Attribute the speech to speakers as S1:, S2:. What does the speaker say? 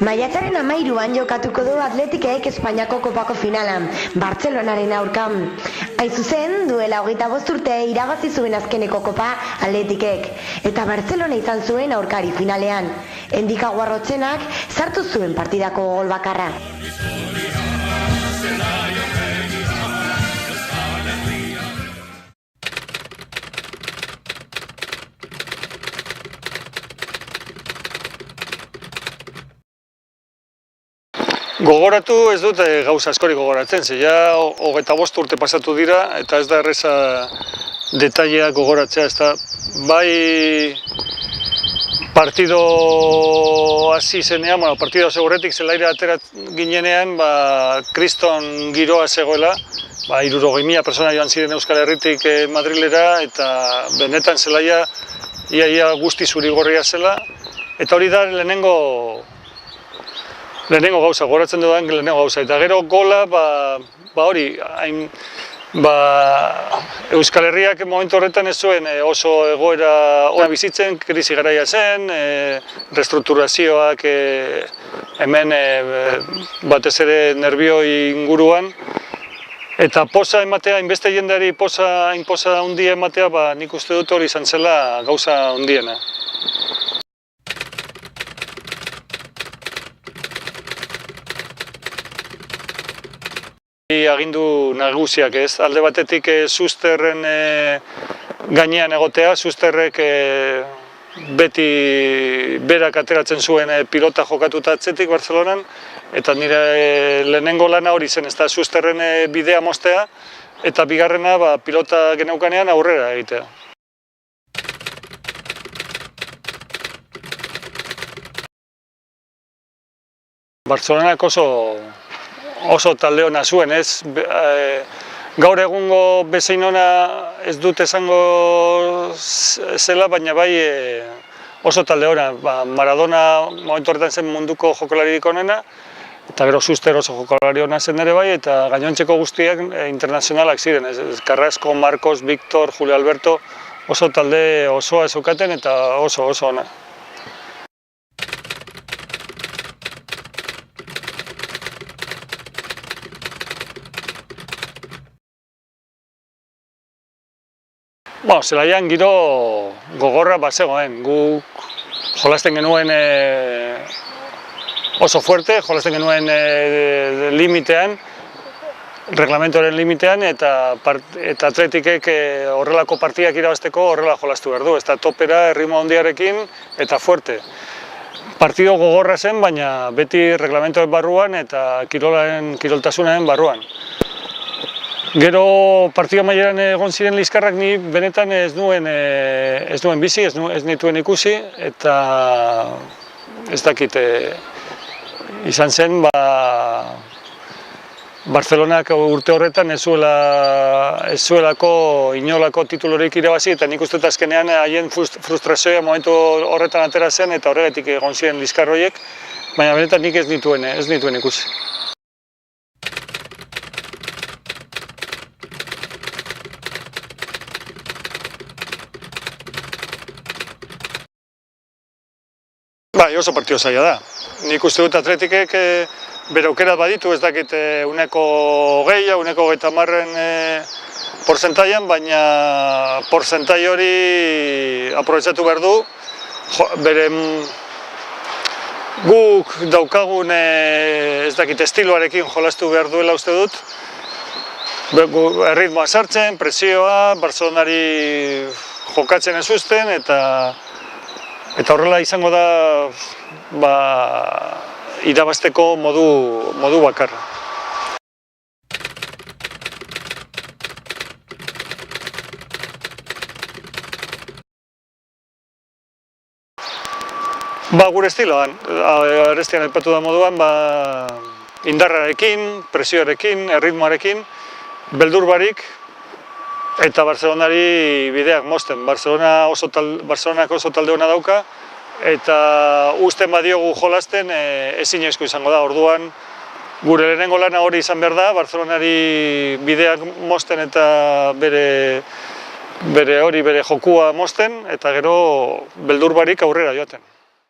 S1: Maiatzaren 13an jokatuko du Atletikek Espainiako Kopako finalan, Bartzelonaren aurkan. Hain zuzen, duela 25 urte irabazi zuen azkeneko Kopa Atletikek, eta Bartzelona izan zuen aurkari finalean. Endika Guarrotxenak sartu zuen partidako gol bakarra.
S2: Gogoratu ez dut gauza askori gogoratzen, ze ja 25 urte pasatu dira eta ez da erreza detaileak gogoratzea, ez da bai partido hasi zenean, partido segurretik zelaira atera ginenean, kriston giroa zegoela, 60.000 pertsona joan ziren Euskal Herritik Madrilera eta benetan zelaia ia guzti zuri-gorria zela, eta hori da lehenengo gauza, gogoratzen dudan lehenengo gauza. Eta gero gola, hori, Euskal Herriak momentu horretan ez zuen oso egoera ona bizitzen, krisi garaia zen, restrukturazioak hemen batez ere nerbioi inguruan. Eta poza ematea, hainbeste jendeari poza handia ematea, nik uste dut hori izan zela gauza handiena. Agindu nagusiak ez, alde batetik Susterren gainean egotea, Susterrek beti berak ateratzen zuen pilota jokatuta atzetik Bartzelonan, eta nire lehenengo lana hori zen, ez da Susterren bidea moztea, eta bigarrena pilota geneukanean aurrera egitea. Bartzelonak oso talde ona zuen, ez? Gaur egungo bezain ona ez dut esango zela, baina bai oso talde ona. Maradona momentu horretan zen munduko jokalaririk onena, eta gero Suster oso jokalari ona zen ere bai, eta gainontzeko guztiak internazionalak ziren. Carrasco, Marcos, Victor, Julio Alberto, oso talde osoa zeukaten eta oso ona. Zelaian giro gogorra bazegoen, gu jolasten genuen oso fuerte, jolasten genuen limitean, reglamentoren limitean, eta Atletikek horrelako partidak irabazteko horrela jolastu behar du, ez da topera, erritmo handiarekin eta fuerte. Partido gogorra zen, baina beti reglamentoren barruan eta kiroltasunaren barruan. Gero partida maileran egon ziren liskarrak ni benetan ez nuen bizi, ez nituen ikusi, eta ez dakit izan zen, Bartzelonak urte horretan ez zuelako inolako titulorik irabazi, eta nik uste dut azkenean haien frustrazioa momentu horretan atera zen, eta horregatik egon ziren liskar horiek, baina benetan nik ez nituen ikusi. Oso partio zaila da. Nik uste dut Atletikek bere aukerat baditu, ez dakit uneko 20, uneko 30 portzentaian, baina portzentai hori aprobetxatu behar du. Guk daukagun ez dakit estiloarekin jolastu behar duela uste dut. Erritmoa sartzen, presioa, Bartzelonari jokatzen ez uzten, eta horrela izango da irabazteko modu bakarra. Gure estiloan, arestian aipatu da moduan, indarrarekin, presioarekin, erritmoarekin, beldur barik, eta Bartzelonari bideak mozten. Bartzelonak oso talde ona dauka, eta uzten badiogu jolasten ezinezko izango da. Orduan, gure lehenengo lana hori izan behar da, Bartzelonari bideak mozten eta bere jokua mozten, eta gero beldur barik aurrera joaten.